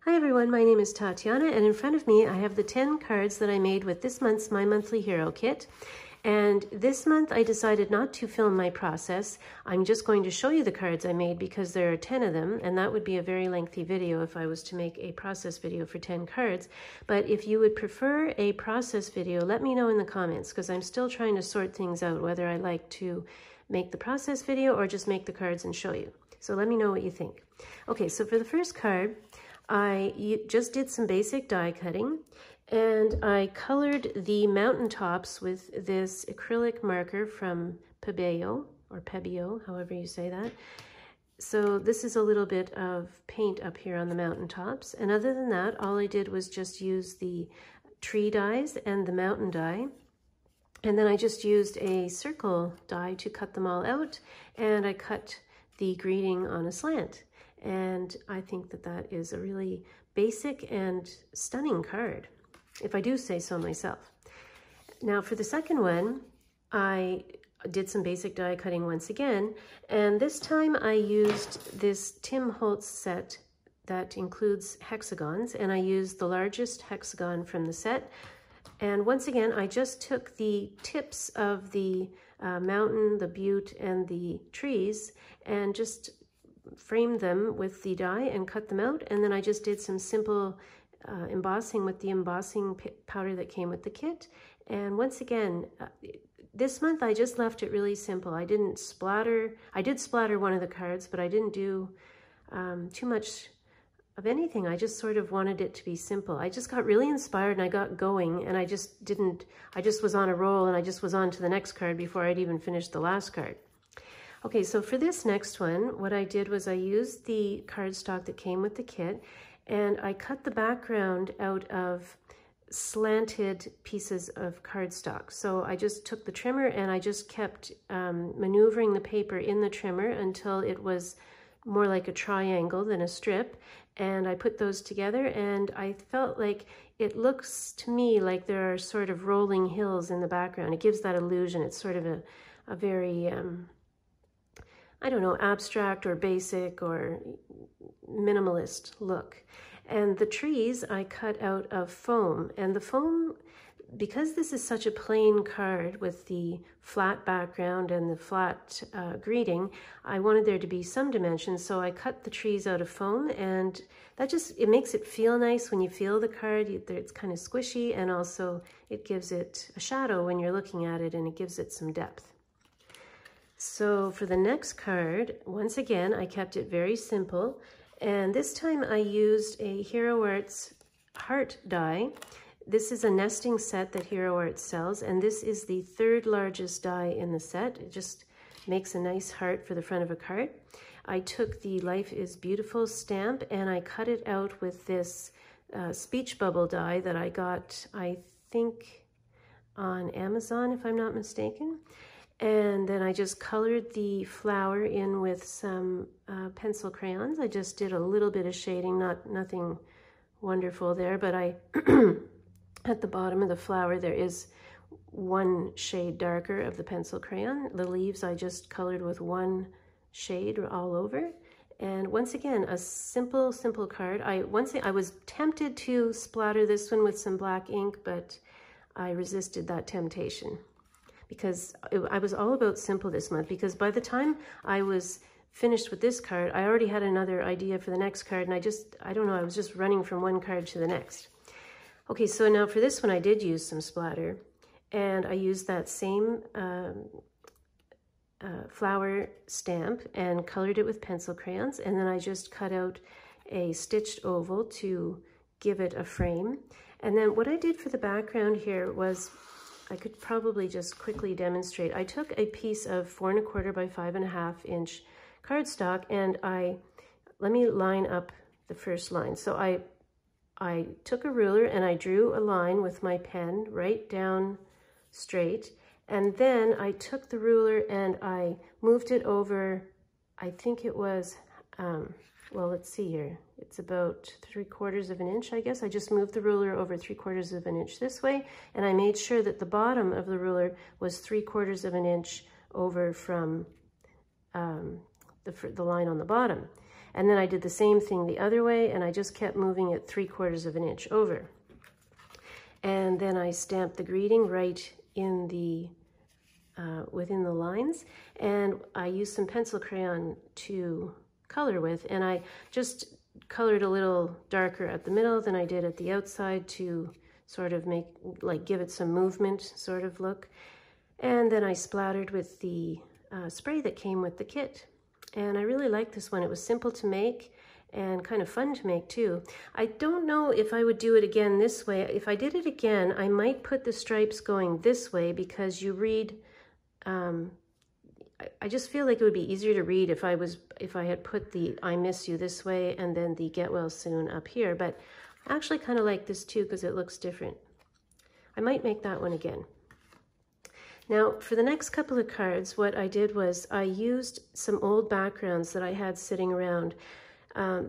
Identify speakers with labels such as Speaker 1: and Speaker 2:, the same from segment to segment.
Speaker 1: Hi everyone, my name is Tatiana, and in front of me I have the 10 cards that I made with this month's My Monthly Hero Kit. And this month I decided not to film my process. I'm just going to show you the cards I made because there are 10 of them, and that would be a very lengthy video if I was to make a process video for 10 cards. But if you would prefer a process video, let me know in the comments, because I'm still trying to sort things out, whether I like to make the process video or just make the cards and show you. So let me know what you think. Okay, so for the first card, I just did some basic die cutting, and I colored the mountaintops with this acrylic marker from Pebeo, or Pebeo, however you say that. So this is a little bit of paint up here on the mountaintops, and other than that, all I did was just use the tree dies and the mountain die. And then I just used a circle die to cut them all out, and I cut the greeting on a slant. And I think that that is a really basic and stunning card, if I do say so myself. Now for the second one, I did some basic die cutting once again, and this time I used this Tim Holtz set that includes hexagons, and I used the largest hexagon from the set. And once again, I just took the tips of the mountain, the butte, and the trees, and just framed them with the die and cut them out. And then I just did some simple embossing with the embossing powder that came with the kit. And once again, this month I just left it really simple. I didn't splatter. I did splatter one of the cards, but I didn't do too much of anything. I just sort of wanted it to be simple. I just got really inspired and I got going, and I just was on a roll, and I just was on to the next card before I'd even finished the last card. Okay, so for this next one, what I did was I used the cardstock that came with the kit, and I cut the background out of slanted pieces of cardstock. So I just took the trimmer and I just kept maneuvering the paper in the trimmer until it was more like a triangle than a strip, and I put those together, and I felt like it looks to me like there are sort of rolling hills in the background. It gives that illusion. It's sort of a very I don't know, abstract or basic or minimalist look. And the trees I cut out of foam, and the foam, because this is such a plain card with the flat background and the flat greeting, I wanted there to be some dimension, so I cut the trees out of foam, and that just, it makes it feel nice when you feel the card. It's kind of squishy, and also it gives it a shadow when you're looking at it, and it gives it some depth. So for the next card, once again, I kept it very simple, and this time I used a Hero Arts heart die. This is a nesting set that Hero Arts sells, and this is the third largest die in the set. It just makes a nice heart for the front of a card. I took the Life is Beautiful stamp and I cut it out with this speech bubble die that I got, I think, on Amazon, if I'm not mistaken. And then I just colored the flower in with some pencil crayons. I just did a little bit of shading, nothing wonderful there, but I, at the bottom of the flower, there is one shade darker of the pencil crayon. The leaves I just colored with one shade all over. And once again, a simple card. I was tempted to splatter this one with some black ink, but I resisted that temptation, because I was all about simple this month, because by the time I was finished with this card, I already had another idea for the next card, and I don't know, I was just running from one card to the next. Okay, so now for this one, I did use some splatter, and I used that same flower stamp and colored it with pencil crayons, and then I just cut out a stitched oval to give it a frame. And then what I did for the background here was, I could probably just quickly demonstrate. I took a piece of 4 1/4 by 5.5 inch cardstock, and let me line up the first line. So I took a ruler and I drew a line with my pen right down straight, and then I took the ruler and I moved it over, I think it was, well, let's see here. It's about 3/4 of an inch, I guess. I just moved the ruler over 3/4 of an inch this way, and I made sure that the bottom of the ruler was 3/4 of an inch over from the line on the bottom. And then I did the same thing the other way, and I just kept moving it 3/4 of an inch over. And then I stamped the greeting right in the within the lines, and I used some pencil crayon to color with, and I just colored a little darker at the middle than I did at the outside to sort of make, like, give it some movement sort of look. And then I splattered with the spray that came with the kit. And I really like this one. It was simple to make and kind of fun to make too. I don't know if I would do it again this way. If I did it again, I might put the stripes going this way, because you read, I just feel like it would be easier to read if I had put the I miss you this way and then the get well soon up here. But I actually kind of like this too because it looks different. I might make that one again. Now, for the next couple of cards, what I did was I used some old backgrounds that I had sitting around.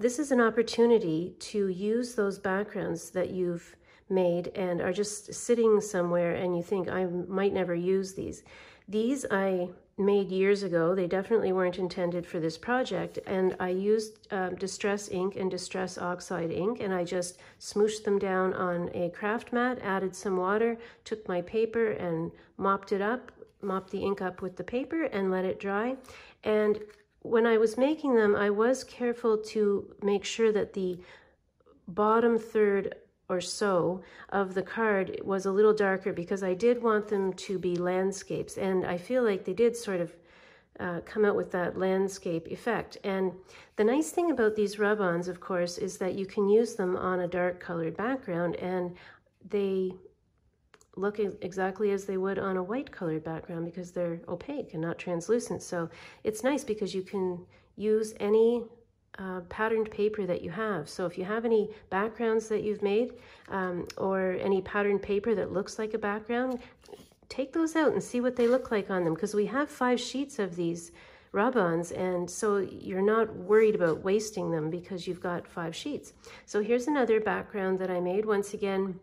Speaker 1: This is an opportunity to use those backgrounds that you've made and are just sitting somewhere and you think, I might never use these. These I made years ago. They definitely weren't intended for this project, and I used Distress ink and Distress Oxide ink, and I just smooshed them down on a craft mat, added some water, took my paper and mopped the ink up with the paper and let it dry. And when I was making them, I was careful to make sure that the bottom third or so of the card was a little darker, because I did want them to be landscapes, and I feel like they did sort of come out with that landscape effect. And the nice thing about these rub-ons, of course, is that you can use them on a dark colored background and they look exactly as they would on a white colored background because they're opaque and not translucent. So it's nice because you can use any patterned paper that you have. So if you have any backgrounds that you've made or any patterned paper that looks like a background, take those out and see what they look like on them, because we have 5 sheets of these rub-ons, and so you're not worried about wasting them because you've got 5 sheets. So here's another background that I made. Once again,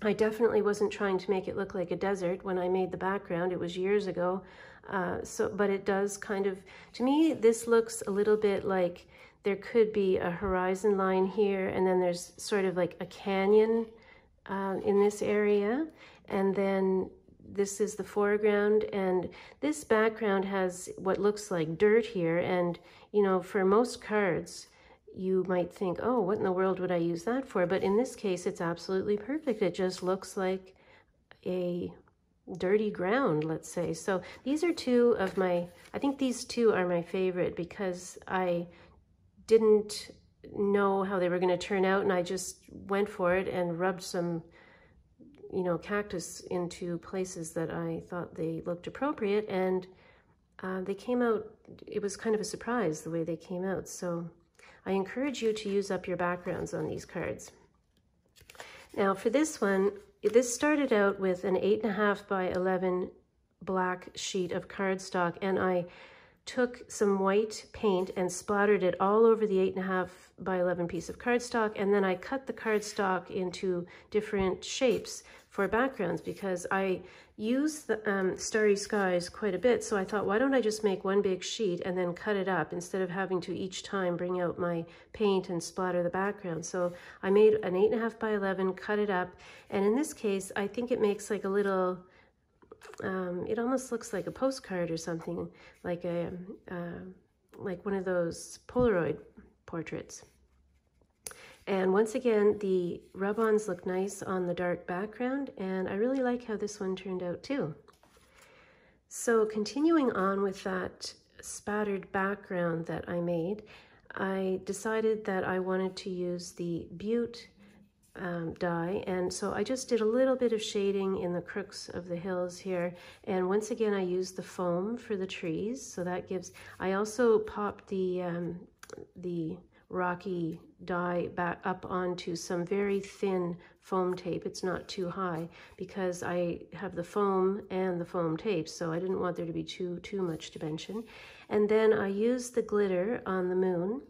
Speaker 1: I definitely wasn't trying to make it look like a desert when I made the background. It was years ago. But it does kind of, to me, this looks a little bit like there could be a horizon line here, and then there's sort of like a canyon in this area, and then this is the foreground, and this background has what looks like dirt here. And you know, for most cards you might think, oh, what in the world would I use that for? But in this case, it's absolutely perfect. It just looks like a dirty ground, let's say. So these are 2 of my, I think these 2 are my favorite because I didn't know how they were going to turn out, and I just went for it and rubbed some, you know, cactus into places that I thought they looked appropriate, and they came out, it was kind of a surprise the way they came out. So I encourage you to use up your backgrounds on these cards. Now for this one, this started out with an 8.5 by 11 black sheet of cardstock, and I took some white paint and splattered it all over the 8.5 by 11 piece of cardstock, and then I cut the cardstock into different shapes for backgrounds because I use the Starry Skies quite a bit. So I thought, why don't I just make one big sheet and then cut it up instead of having to each time bring out my paint and splatter the background. So I made an 8.5 by 11, cut it up, and in this case I think it makes like a little it almost looks like a postcard or something, like a like one of those Polaroid portraits. And once again, the rub-ons look nice on the dark background, and I really like how this one turned out too. So continuing on with that spattered background that I made, I decided that I wanted to use the Butte die, and so I just did a little bit of shading in the crooks of the hills here, and once again I used the foam for the trees, so that gives, I also popped the rocky die back up onto some very thin foam tape. It's not too high because I have the foam and the foam tape, so I didn't want there to be too much dimension. And then I used the glitter on the moon.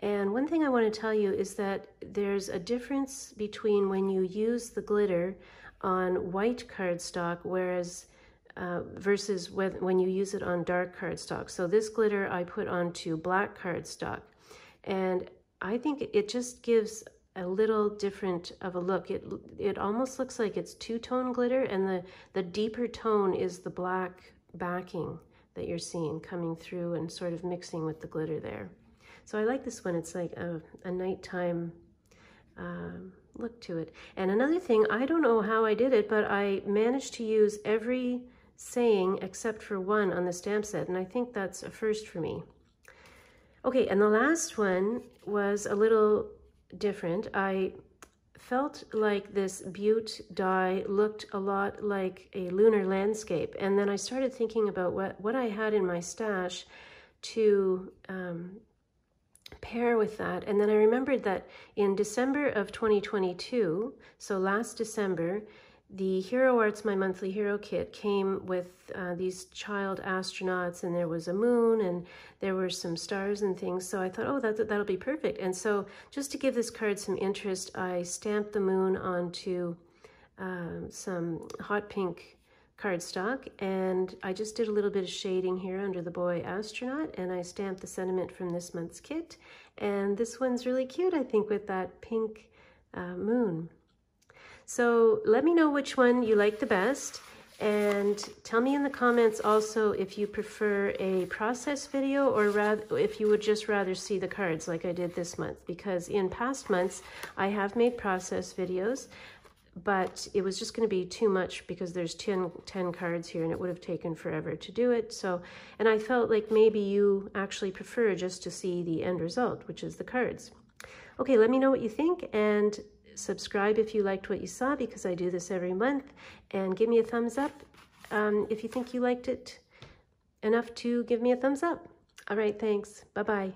Speaker 1: And one thing I want to tell you is that there's a difference between when you use the glitter on white cardstock, whereas versus when you use it on dark cardstock. So this glitter I put onto black cardstock, And I think it just gives a little different of a look. It almost looks like it's two-tone glitter, and the deeper tone is the black backing that you're seeing coming through and sort of mixing with the glitter there. So I like this one. It's like a nighttime look to it. And another thing, I don't know how I did it, but I managed to use every saying except for one on the stamp set, and I think that's a first for me. Okay, and the last one was a little different. I felt like this Butte die looked a lot like a lunar landscape, and then I started thinking about what I had in my stash to pair with that. And then I remembered that in December of 2022, so last December, the Hero Arts My Monthly Hero Kit came with these child astronauts, and there was a moon, and there were some stars and things. So I thought, oh, that'll be perfect. And so just to give this card some interest, I stamped the moon onto some hot pink cardstock, and I just did a little bit of shading here under the boy astronaut, and I stamped the sentiment from this month's kit. And this one's really cute, I think, with that pink moon. So let me know which one you like the best, and tell me in the comments also if you prefer a process video, or rather if you would just rather see the cards like I did this month, because in past months I have made process videos, but it was just going to be too much because there's 10 cards here and it would have taken forever to do it. So, and I felt like maybe you actually prefer just to see the end result, which is the cards. Okay, let me know what you think, and subscribe if you liked what you saw, because I do this every month, and give me a thumbs up if you think you liked it enough to give me a thumbs up. All right, thanks. Bye-bye.